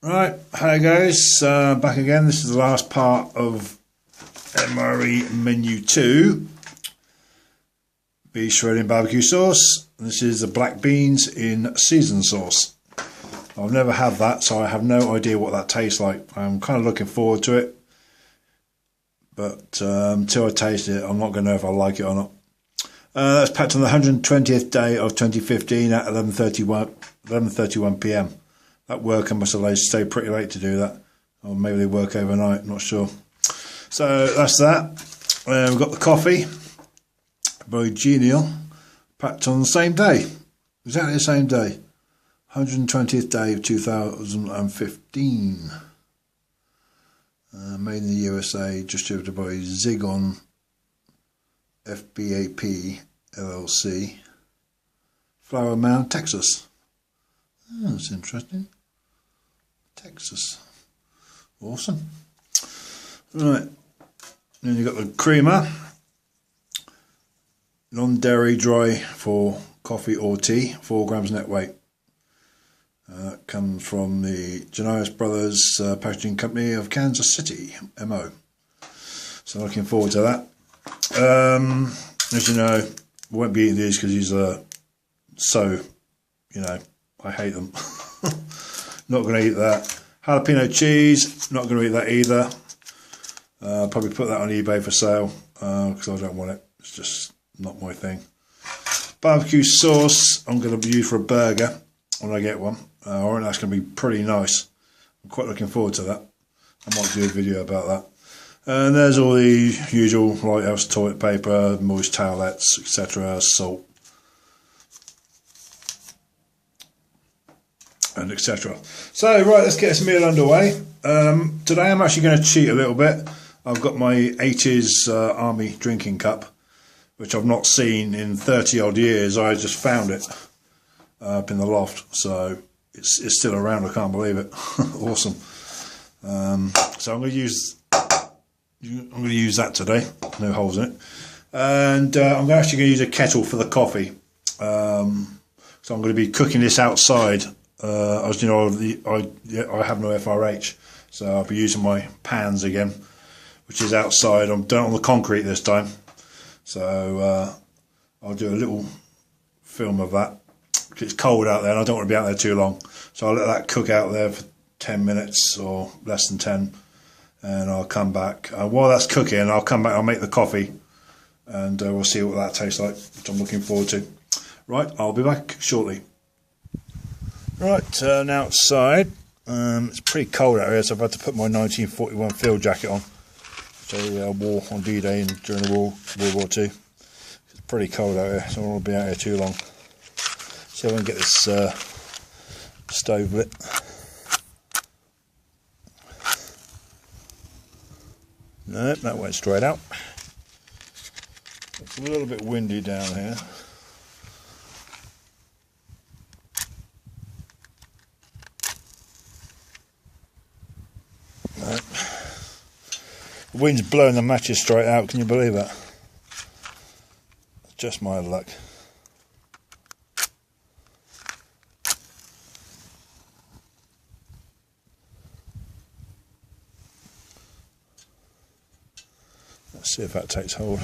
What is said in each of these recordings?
Right, hi guys, back again. This is the last part of MRE menu 2, beef shredding barbecue sauce. This is the black beans in seasoned sauce. I've never had that, so I have no idea what that tastes like. I'm kind of looking forward to it, but until I taste it, I'm not going to know if I like it or not. That's packed on the 120th day of 2015 at 11:31 p.m. At work, I must have stayed pretty late to do that, or maybe they work overnight, not sure. So that's that. We've got the coffee, very genial, packed on the same day, exactly the same day, 120th day of 2015. Made in the USA, distributed by Zigon FBAP LLC, Flower Mound, Texas. Oh, that's interesting. Texas. Awesome. Right. Then you've got the creamer. Non-dairy dry for coffee or tea. 4 grams net weight. Comes from the Janias Brothers Packaging Company of Kansas City, MO. So looking forward to that. As you know, we won't be eating these because these are so, I hate them. Not going to eat that. Jalapeno cheese, not going to eat that either. Probably put that on eBay for sale because I don't want it. It's just not my thing. Barbecue sauce, I'm going to use for a burger when I get one. I reckon that's going to be pretty nice. I'm quite looking forward to that. I might do a video about that. And there's all the usual lighthouse toilet paper, moist towelettes, etc., salt, and etc. So right, let's get this meal underway. Today I'm actually going to cheat a little bit. I've got my 80s army drinking cup, which I've not seen in 30 odd years. I just found it up in the loft, so it's still around. I can't believe it. Awesome. So I'm going to use that today. No holes in it, and I'm actually going to use a kettle for the coffee. So I'm going to be cooking this outside. As you know, I have no FRH, so I'll be using my pans again, which is outside. I'm doing it on the concrete this time, so I'll do a little film of that. It's cold out there and I don't want to be out there too long, so I'll let that cook out there for 10 minutes or less than 10, and I'll come back. While that's cooking, I'll come back, I'll make the coffee, and we'll see what that tastes like, which I'm looking forward to. Right, I'll be back shortly. Right, now outside. It's pretty cold out here, so I've had to put my 1941 field jacket on, which I wore on D-Day and during the World War II. It's pretty cold out here, so I don't want to be out here too long. See if I can get this stove lit. Nope, that went straight out. It's a little bit windy down here. The wind's blowing the matches straight out, can you believe that? It's just my luck. Let's see if that takes hold.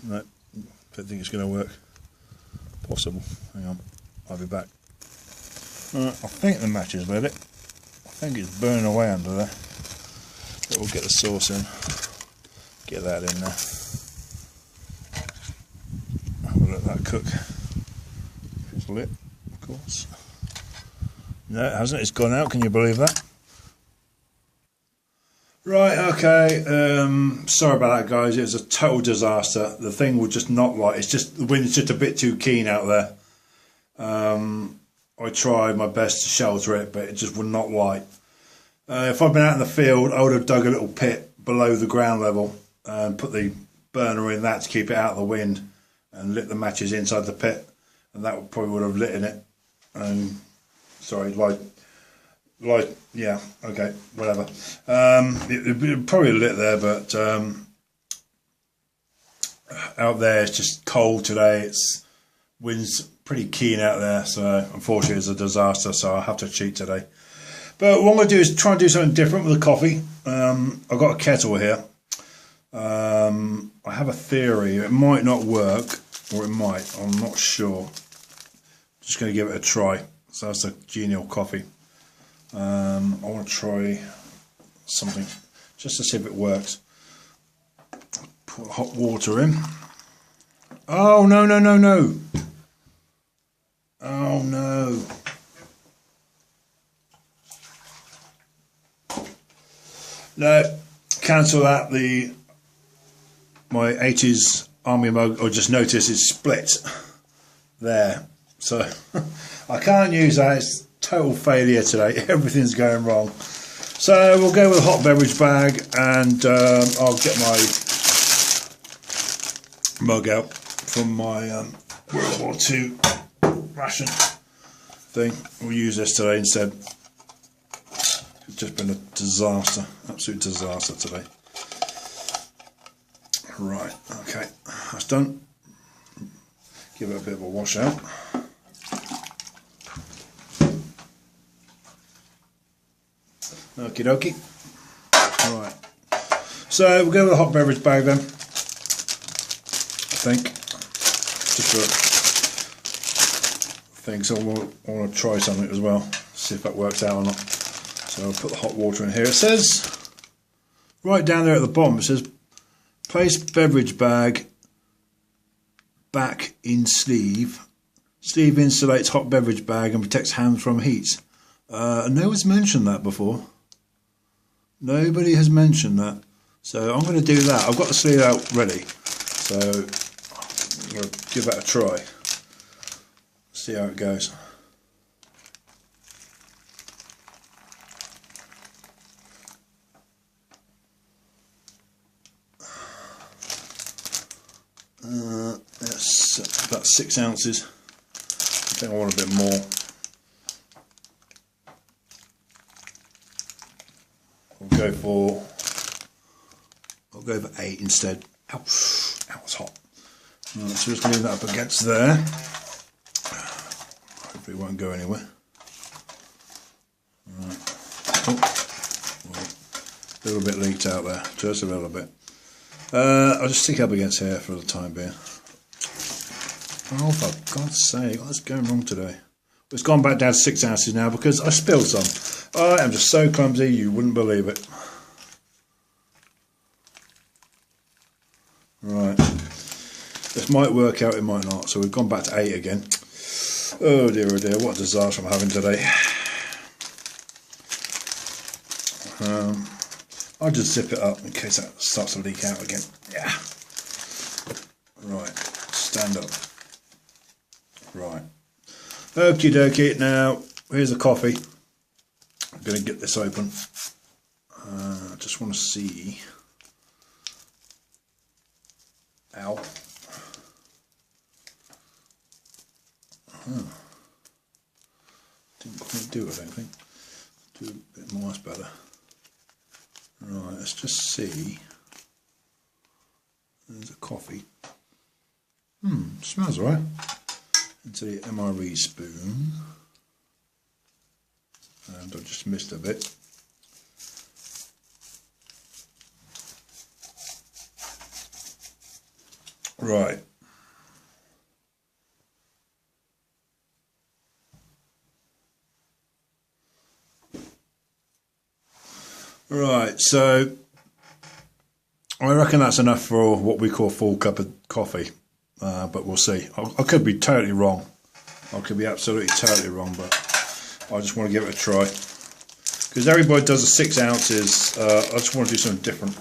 No, don't think it's going to work. Possible. Hang on, I'll be back. I think the match is lit. I think it's burning away under there. But we'll get the sauce in. Get that in there. We'll let that cook. It's lit, of course. No, it hasn't. It's gone out. Can you believe that? Right, okay, sorry about that guys, it was a total disaster. The thing would just not light, it's just, the wind's just a bit too keen out there. I tried my best to shelter it, but it just would not light. If I'd been out in the field, I would have dug a little pit below the ground level and put the burner in that to keep it out of the wind and lit the matches inside the pit, and that probably would have lit in it. And sorry, like Like, yeah, okay, whatever. It probably lit there, but out there it's just cold today. It's wind's pretty keen out there, so unfortunately it's a disaster. So I'll have to cheat today. But what I'm going to do is try and do something different with the coffee. I've got a kettle here. I have a theory. It might not work, or it might. I'm not sure. Just going to give it a try. So that's a genial coffee. I want to try something just to see if it works. Put hot water in. Oh, no, no, no, no. Oh, no. No, cancel that. My 80s army mug, I just noticed it's split there. So I can't use that. It's total failure today. Everything's going wrong. So we'll go with a hot beverage bag, and I'll get my mug out from my World War II ration thing. We'll use this today instead. It's just been a disaster, absolute disaster today. Right, okay, that's done. Give it a bit of a wash out. Okie dokie. Right, so we'll go with a hot beverage bag then. I think. Just for things, I want to try something as well. See if that works out or not. So I'll put the hot water in here. It says, right down there at the bottom, it says, place beverage bag back in sleeve. Sleeve insulates hot beverage bag and protects hands from heat. No one's mentioned that before. Nobody has mentioned that. So I'm going to do that. I've got the sleeve out ready. So I'm going to give that a try. See how it goes. That's about 6 ounces. I think I want a bit more. I'll go for 8 instead. Ow, it's hot. Right, so just leave that up against there. Hopefully it won't go anywhere. Right. Oh, well, a little bit leaked out there, just a little bit. I'll just stick up against here for the time being. Oh, for God's sake, what's going wrong today? It's gone back down to 6 ounces now because I spilled some. I am just so clumsy, you wouldn't believe it. Right. This might work out, it might not. So we've gone back to 8 again. Oh dear, what a disaster I'm having today. I'll just zip it up in case that starts to leak out again. Yeah. Right, stand up. Right. Okie dokie, now here's the coffee. I'm going to get this open. I just want to see. Ow. Didn't quite do it, I don't think. Do a bit more, that's better. Right, let's just see. There's a coffee. Smells alright. Into the MRE spoon. And I just missed a bit. Right. Right, so I reckon that's enough for what we call a full cup of coffee, but we'll see. I could be totally wrong. I could be absolutely totally wrong, but I just want to give it a try. Because everybody does a 6 ounces, I just want to do something different.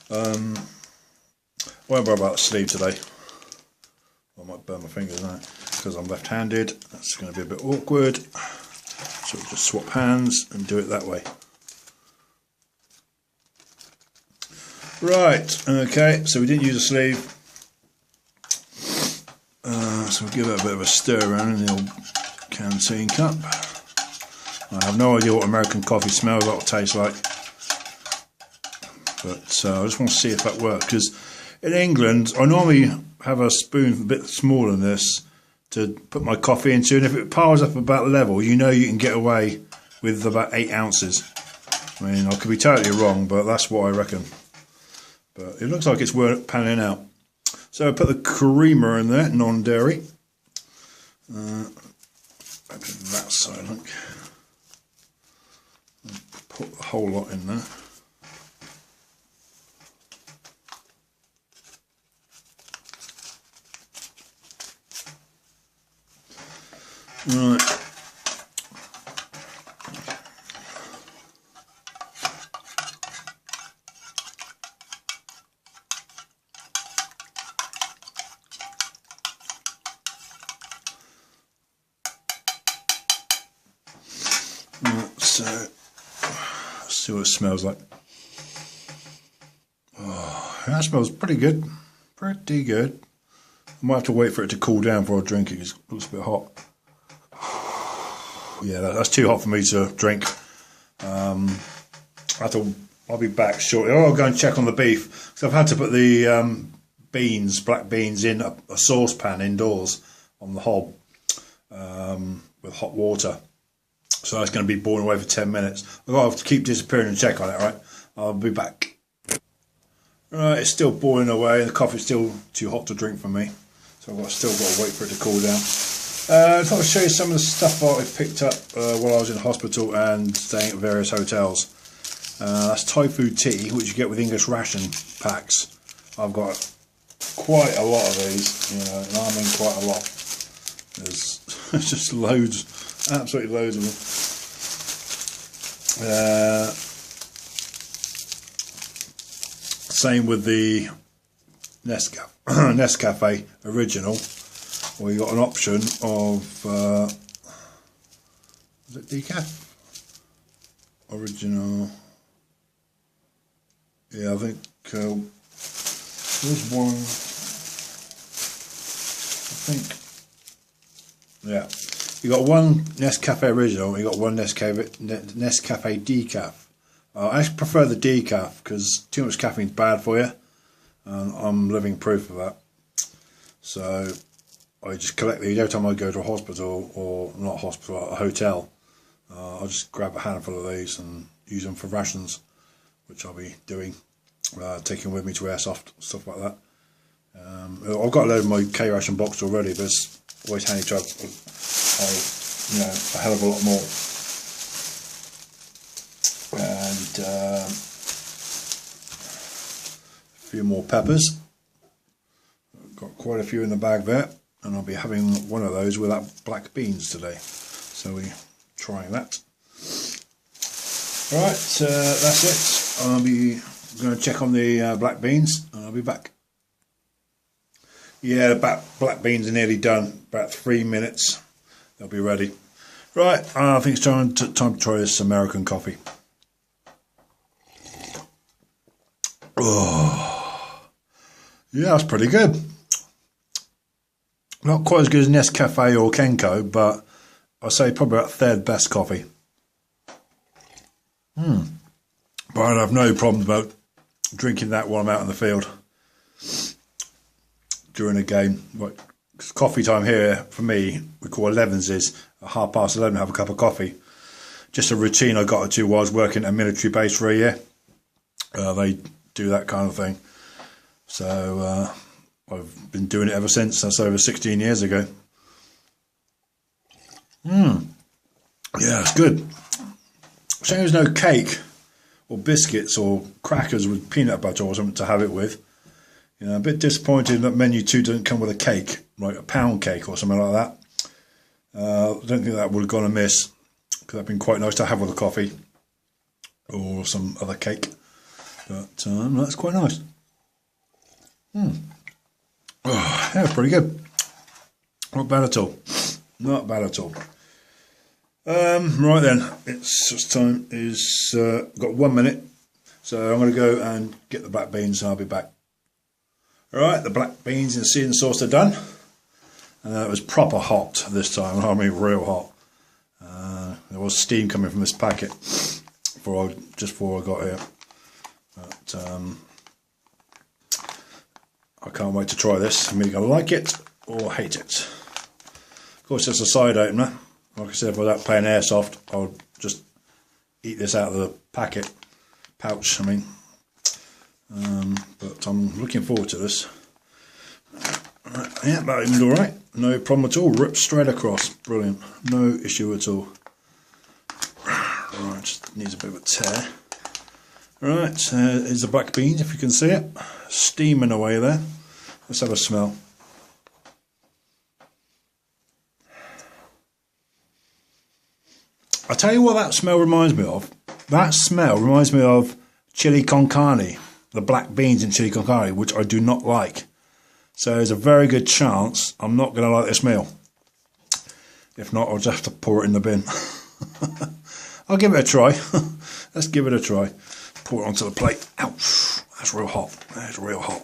I won't worry about the sleeve today. I might burn my fingers now because I'm left-handed. That's going to be a bit awkward. So we'll just swap hands and do it that way. Right, okay, so we didn't use a sleeve. So we'll give it a bit of a stir around in the old canteen cup. I have no idea what American coffee smells like or tastes like, but I just want to see if that works, because in England I normally have a spoon a bit smaller than this to put my coffee into, and if it piles up about level, you know you can get away with about 8 ounces. I mean, I could be totally wrong, but that's what I reckon. But it looks like it's worth panning out. So I put the creamer in there, non-dairy. That side, I think. Put the whole lot in there. Right. So, let's see what it smells like. Oh, that smells pretty good. Pretty good. I might have to wait for it to cool down before I drink it. It looks a bit hot. Yeah, that's too hot for me to drink. I'll be back shortly. I'll go and check on the beef. So I've had to put the black beans, in a saucepan indoors on the hob with hot water. So it's going to be boiling away for 10 minutes. I've got to keep disappearing and check on it, right? I'll be back. Right, it's still boiling away. The coffee's still too hot to drink for me. So I've still got to wait for it to cool down. I thought I'd show you some of the stuff I picked up while I was in hospital and staying at various hotels. That's Thai food tea, which you get with English ration packs. I've got quite a lot of these, you know, and I mean quite a lot. There's just loads. Absolutely loads of them. Same with the Nescafe original, where you got an option of is it decaf? Original. Yeah, I think there's one. I think. Yeah. You got one Nescafe original, you got one Nescafe decaf. I actually prefer the decaf because too much caffeine is bad for you, and I'm living proof of that. So I just collect these every time I go to a hospital, or not a hospital, a hotel. I'll just grab a handful of these and use them for rations, which I'll be doing, taking with me to airsoft, stuff like that. I've got a load of my K-ration box already, but it's always handy to have a hell of a lot more. And a few more peppers. I've got quite a few in the bag there, and I'll be having one of those without black beans today. So we're trying that. Right, that's it. I'll be going to check on the black beans, and I'll be back. Yeah, the black beans are nearly done. About 3 minutes, they'll be ready. Right, I think it's time to try this American coffee. Oh, yeah, that's pretty good. Not quite as good as Nescafe or Kenko, but I'd say probably about third best coffee. But I'd have no problem about drinking that while I'm out in the field during a game. Like, coffee time here for me, we call 11s, is at 11:30 have a cup of coffee. Just a routine I got to while I was working at a military base for a year. They do that kind of thing. So I've been doing it ever since. That's over 16 years ago. Yeah, it's good. Shame there's no cake or biscuits or crackers with peanut butter or something to have it with. You know, a bit disappointed that menu 2 doesn't come with a cake, like a pound cake or something like that. I don't think that would have gone amiss, because that'd been quite nice to have with a coffee or some other cake. But that's quite nice. Oh, yeah, pretty good. Not bad at all. Not bad at all. Right then, it's time is got 1 minute, so I'm going to go and get the black beans, and I'll be back. Alright, the black beans in the seasoning sauce are done. It was proper hot this time, I mean real hot. There was steam coming from this packet just before I got here. But I can't wait to try this. I'm either going to like it or hate it. Of course, it's a side opener. Like I said, without playing airsoft, I'll just eat this out of the pouch, I mean. But I'm looking forward to this. Yeah, that opened alright. No problem at all. Ripped straight across. Brilliant. No issue at all. Right, just needs a bit of a tear. Right, here's the black beans, if you can see it. Steaming away there. Let's have a smell. I'll tell you what that smell reminds me of. That smell reminds me of chili con carne. The black beans in chili con carne, which I do not like. So there's a very good chance I'm not going to like this meal. If not, I'll just have to pour it in the bin. I'll give it a try. Let's give it a try. Pour it onto the plate. Ouch, that's real hot. That's real hot.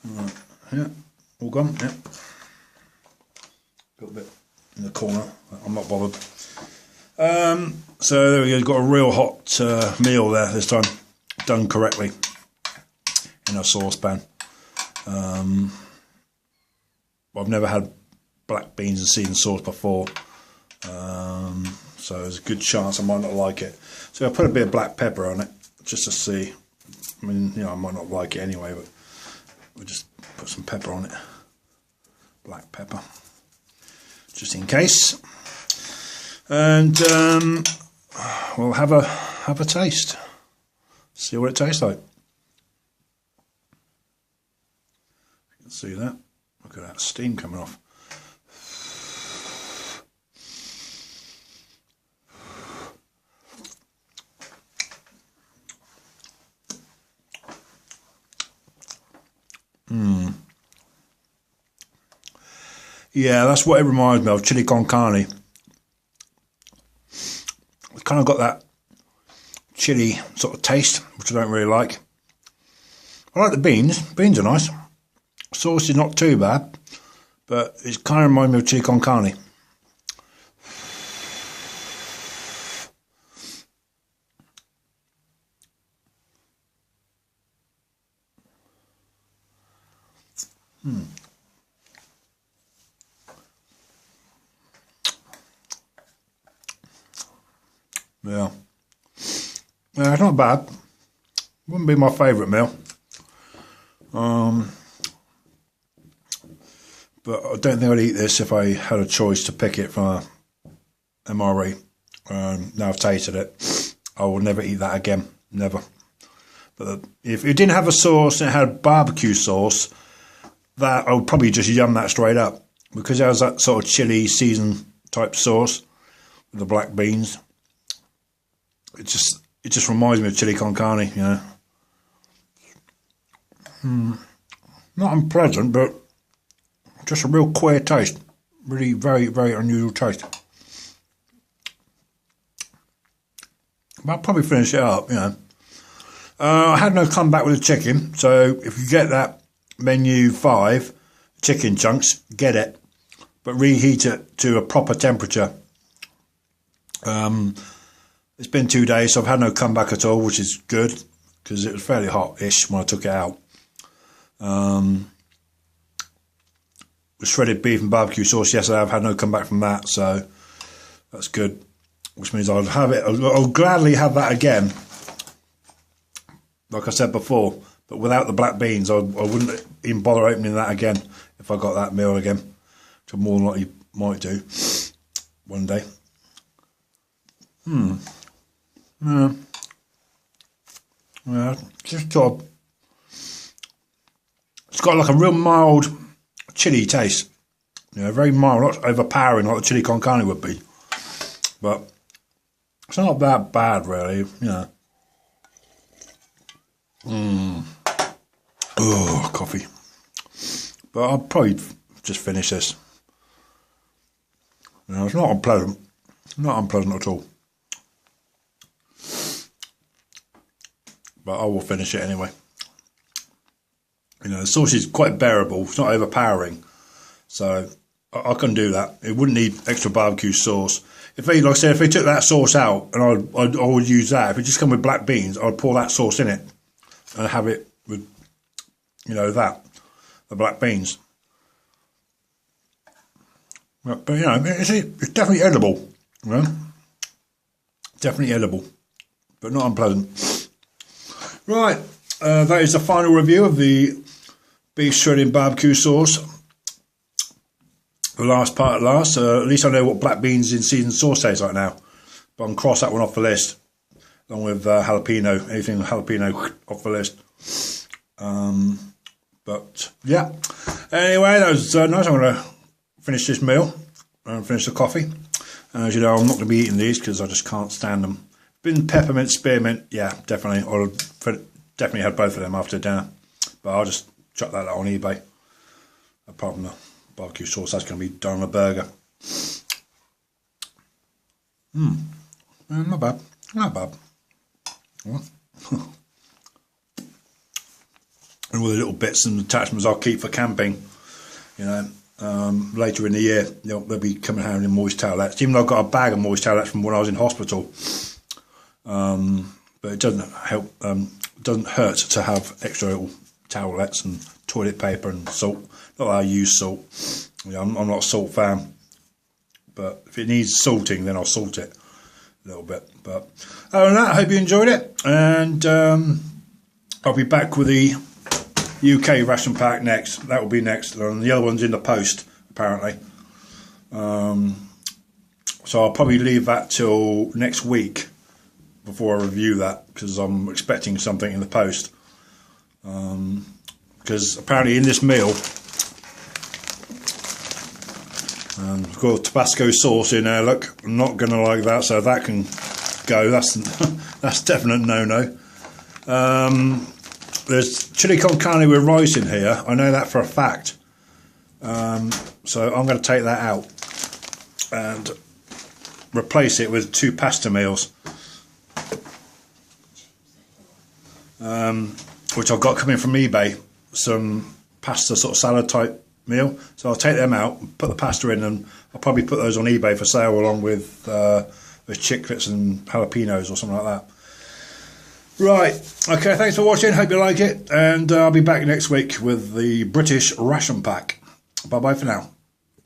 Right. Yeah, all gone. Yeah. Got a bit in the corner. I'm not bothered. So there we go. Got a real hot meal there this time, done correctly in a saucepan. I've never had black beans and seasoned sauce before, so there's a good chance I might not like it. So I put a bit of black pepper on it just to see. I mean, you know, I might not like it anyway, but we'll just put some pepper on it. Black pepper, just in case. And we'll have a taste. See what it tastes like. You can see that. Look at that steam coming off. Yeah, that's what it reminds me of, chili con carne. It's kind of got that chili sort of taste, which I don't really like. I like the beans. Beans are nice. Sauce is not too bad, but it's kind of reminds me of chili con carne. Yeah. Yeah, it's not bad. Wouldn't be my favourite meal. But I don't think I'd eat this if I had a choice to pick it from a MRE. Now I've tasted it, I will never eat that again. Never. But if it didn't have a sauce and it had barbecue sauce, that I would probably just yum that straight up. Because it has that sort of chili seasoned type sauce with the black beans. It just reminds me of chili con carne, you know. Not unpleasant, but just a real queer taste. Really very, very unusual taste. But I'll probably finish it up, you know. I had no comeback with the chicken, so if you get that menu 5 chicken chunks, get it, but reheat it to a proper temperature. It's been 2 days, so I've had no comeback at all, which is good, because it was fairly hot-ish when I took it out. With shredded beef and barbecue sauce yesterday, I've had no comeback from that, so that's good. Which means I'll gladly have that again, like I said before, but without the black beans, I wouldn't even bother opening that again if I got that meal again, which I more than likely might do one day. Yeah, just sort of, it's got like a real mild chili taste. You know, very mild, not overpowering like the chili con carne would be. But it's not that bad, really, you know. Oh, coffee. But I'll probably just finish this. You know, it's not unpleasant. Not unpleasant at all. But I will finish it anyway. You know, the sauce is quite bearable. It's not overpowering. So I couldn't do that. It wouldn't need extra barbecue sauce. If they, like I said, if they took that sauce out, and I would use that. If it just come with black beans, I'd pour that sauce in it and have it with, you know, the black beans. But you know, it's definitely edible. You know, definitely edible, but not unpleasant. Right, that is the final review of the beef shredding barbecue sauce. The last part at last. At least I know what black beans in seasoned sauce tastes like now. But I can cross that one off the list, along with jalapeno. Anything jalapeno off the list. But yeah. Anyway, that was nice. I'm going to finish this meal and finish the coffee. As you know, I'm not going to be eating these because I just can't stand them. Been peppermint, spearmint, yeah, definitely. I'll definitely had both of them after dinner. But I'll just chuck that on eBay. Apart from the barbecue sauce, that's going to be done on a burger. Not bad, not bad. And all the little bits and attachments I'll keep for camping, you know. Later in the year, they'll be coming home in moist towelettes. Even though I've got a bag of moist towelettes from when I was in hospital, but it doesn't help. Doesn't hurt to have extra little towelettes and toilet paper and salt. Not that I use salt. You know, I'm not a salt fan, but if it needs salting, then I'll salt it a little bit. But other than that, I hope you enjoyed it, and I'll be back with the UK ration pack next. That will be next, and the other one's in the post apparently. So I'll probably leave that till next week before I review that, because I'm expecting something in the post. Because apparently in this meal, I've got Tabasco sauce in there. Look, I'm not going to like that, so that can go. That's definite no-no. There's chili con carne with rice in here. I know that for a fact. So I'm going to take that out and replace it with 2 pasta meals, which I've got coming from eBay. Some pasta sort of salad type meal. So I'll take them out, put the pasta in, and I'll probably put those on eBay for sale along with chiclets and jalapenos or something like that. Right, okay, thanks for watching, hope you like it, and I'll be back next week with the British ration pack. Bye bye for now.